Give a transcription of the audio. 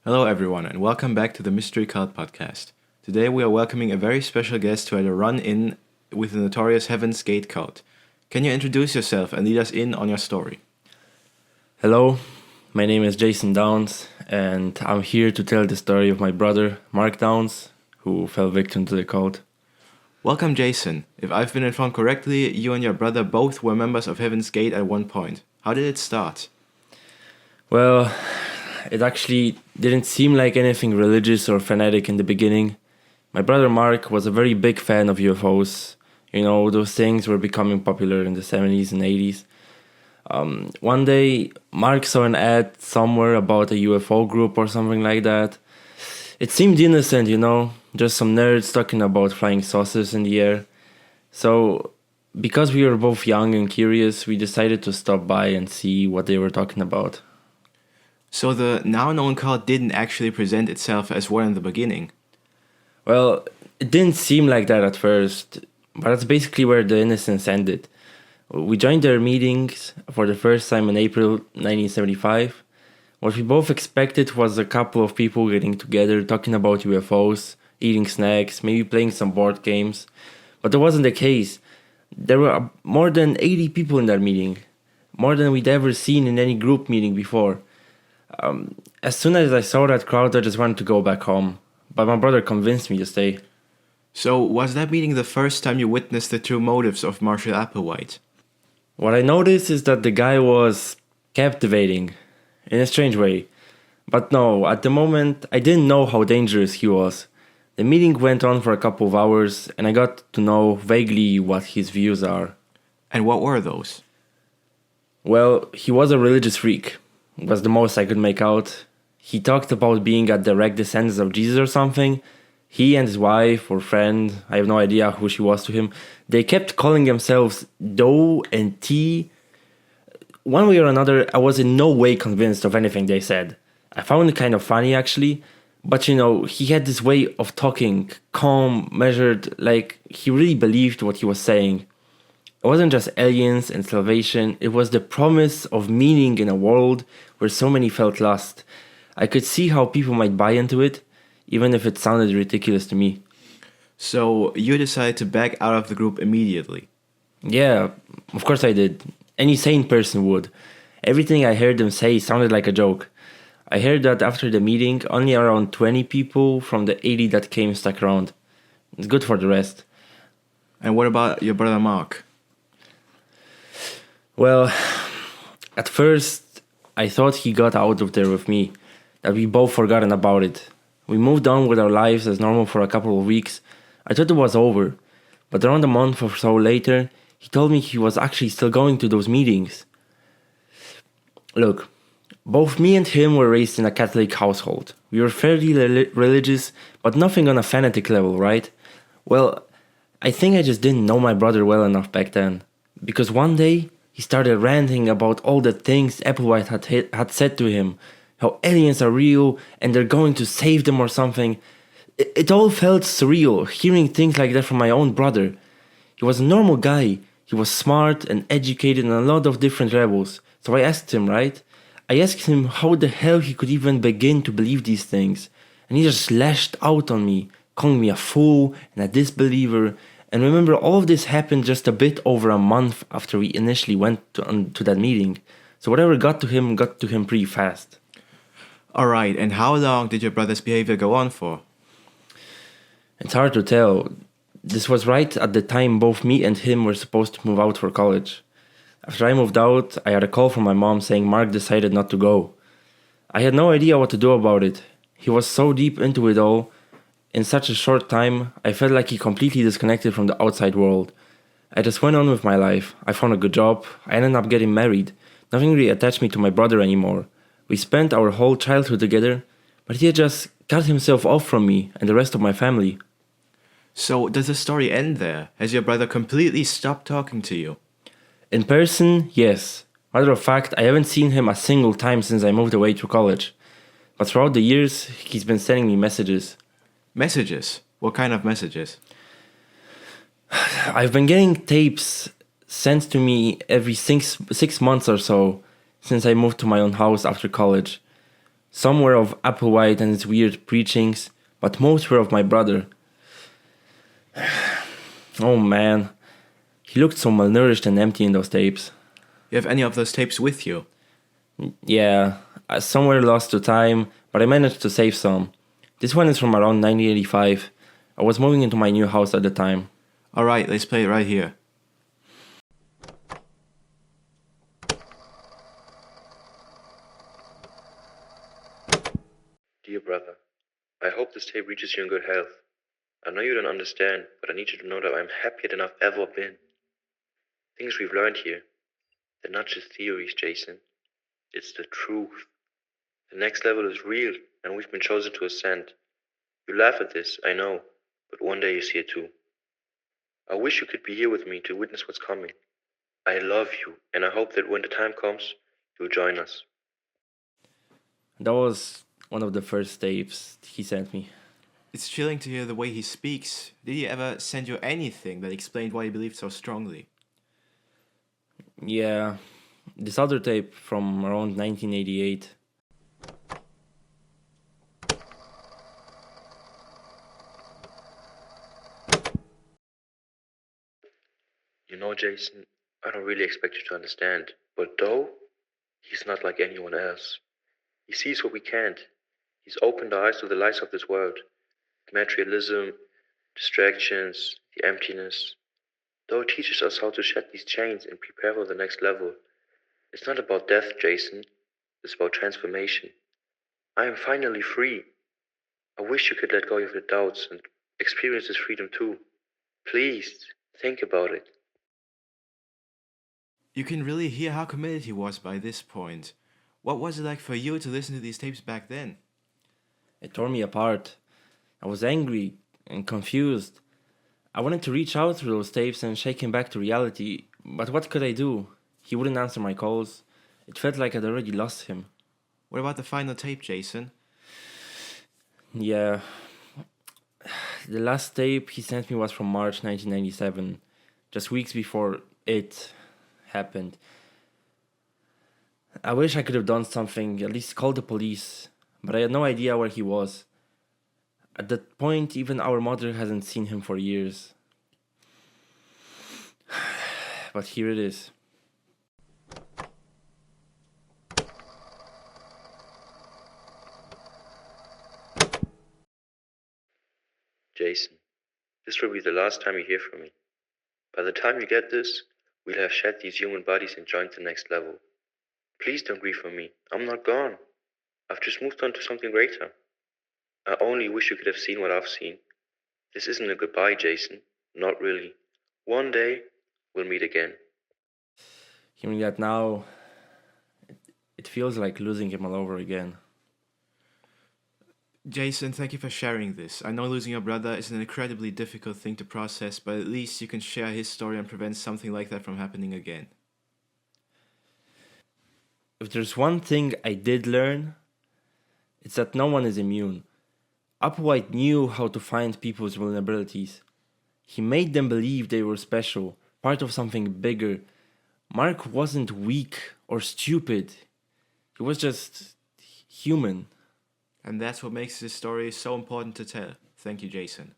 Hello, everyone, and welcome back to the Mystery Cult Podcast. Today we are welcoming a very special guest who had a run in with the notorious Heaven's Gate cult. Can you introduce yourself and lead us in on your story? Hello, my name is Jason Downs, and I'm here to tell the story of my brother, Mark Downs, who fell victim to the cult. Welcome, Jason. If I've been informed correctly, you and your brother both were members of Heaven's Gate at one point. How did it start? Well, it actually didn't seem like anything religious or fanatic in the beginning. My brother Mark was a very big fan of UFOs. You know, those things were becoming popular in the 70s and 80s. One day, Mark saw an ad somewhere about a UFO group or something like that. It seemed innocent, you know, just some nerds talking about flying saucers in the air. So, because we were both young and curious, we decided to stop by and see what they were talking about. So the now-known cult didn't actually present itself as one in the beginning. Well, it didn't seem like that at first, but that's basically where the innocence ended. We joined their meetings for the first time in April 1975. What we both expected was a couple of people getting together, talking about UFOs, eating snacks, maybe playing some board games. But that wasn't the case. There were more than 80 people in that meeting, more than we'd ever seen in any group meeting before. As soon as I saw that crowd, I just wanted to go back home. But my brother convinced me to stay. So was that meeting the first time you witnessed the true motives of Marshall Applewhite? What I noticed is that the guy was captivating, in a strange way. But no, at the moment, I didn't know how dangerous he was. The meeting went on for a couple of hours, and I got to know vaguely what his views are. And what were those? Well, he was a religious freak. Was the most I could make out. He talked about being a direct descendant of Jesus or something. He and his wife or friend, I have no idea who she was to him, they kept calling themselves Doe and T. One way or another, I was in no way convinced of anything they said. I found it kind of funny actually, but you know, he had this way of talking, calm, measured, like he really believed what he was saying. It wasn't just aliens and salvation, it was the promise of meaning in a world where so many felt lost. I could see how people might buy into it, even if it sounded ridiculous to me. So you decided to back out of the group immediately? Yeah, of course I did. Any sane person would. Everything I heard them say sounded like a joke. I heard that after the meeting, only around 20 people from the 80 that came stuck around. It's good for the rest. And what about your brother Mark? Well, at first, I thought he got out of there with me, that we both forgotten about it. We moved on with our lives as normal for a couple of weeks. I thought it was over, but around a month or so later, he told me he was actually still going to those meetings. Look, both me and him were raised in a Catholic household. We were fairly religious, but nothing on a fanatic level, right? Well, I think I just didn't know my brother well enough back then, because one day, he started ranting about all the things Applewhite had said to him, how aliens are real and they're going to save them or something. It all felt surreal, hearing things like that from my own brother. He was a normal guy. He was smart and educated in a lot of different levels. So I asked him, right? I asked him how the hell he could even begin to believe these things. And he just lashed out on me, calling me a fool and a disbeliever. And remember, all of this happened just a bit over a month after we initially went to that meeting. So whatever got to him pretty fast. Alright, and how long did your brother's behavior go on for? It's hard to tell. This was right at the time both me and him were supposed to move out for college. After I moved out, I had a call from my mom saying Mark decided not to go. I had no idea what to do about it. He was so deep into it all. In such a short time, I felt like he completely disconnected from the outside world. I just went on with my life. I found a good job. I ended up getting married. Nothing really attached me to my brother anymore. We spent our whole childhood together, but he had just cut himself off from me and the rest of my family. So does the story end there? Has your brother completely stopped talking to you? In person, yes. Matter of fact, I haven't seen him a single time since I moved away to college. But throughout the years, he's been sending me messages. Messages? What kind of messages? I've been getting tapes sent to me every six months or so since I moved to my own house after college. Some were of Applewhite and his weird preachings, but most were of my brother. Oh man, he looked so malnourished and empty in those tapes. You have any of those tapes with you? Yeah, some were lost to time, but I managed to save some. This one is from around 1985. I was moving into my new house at the time. Alright, let's play it right here. Dear brother, I hope this tape reaches you in good health. I know you don't understand, but I need you to know that I'm happier than I've ever been. Things we've learned here, they're not just theories, Jason. It's the truth. The next level is real, and we've been chosen to ascend. You laugh at this, I know, but one day you see it too. I wish you could be here with me to witness what's coming. I love you, and I hope that when the time comes, you'll join us. That was one of the first tapes he sent me. It's chilling to hear the way he speaks. Did he ever send you anything that explained why he believed so strongly? Yeah, this other tape from around 1988. You know, Jason, I don't really expect you to understand, but though, he's not like anyone else. He sees what we can't. He's opened our eyes to the lies of this world. Materialism, distractions, the emptiness. Though it teaches us how to shed these chains and prepare for the next level. It's not about death, Jason. It's about transformation. I am finally free. I wish you could let go of your doubts and experience this freedom too. Please, think about it. You can really hear how committed he was by this point. What was it like for you to listen to these tapes back then? It tore me apart. I was angry and confused. I wanted to reach out through those tapes and shake him back to reality, but what could I do? He wouldn't answer my calls. It felt like I'd already lost him. What about the final tape, Jason? Yeah. The last tape he sent me was from March 1997, just weeks before it happened. I wish I could have done something, at least called the police, but I had no idea where he was. At that point, even our mother hasn't seen him for years. But here it is. Jason, this will be the last time you hear from me. By the time you get this, we'll have shed these human bodies and joined the next level. Please don't grieve for me. I'm not gone. I've just moved on to something greater. I only wish you could have seen what I've seen. This isn't a goodbye, Jason. Not really. One day, we'll meet again. Hearing that now, it feels like losing him all over again. Jason, thank you for sharing this. I know losing your brother is an incredibly difficult thing to process, but at least you can share his story and prevent something like that from happening again. If there's one thing I did learn, it's that no one is immune. Applewhite knew how to find people's vulnerabilities. He made them believe they were special, part of something bigger. Mark wasn't weak or stupid. He was just human. And that's what makes this story so important to tell. Thank you, Jason.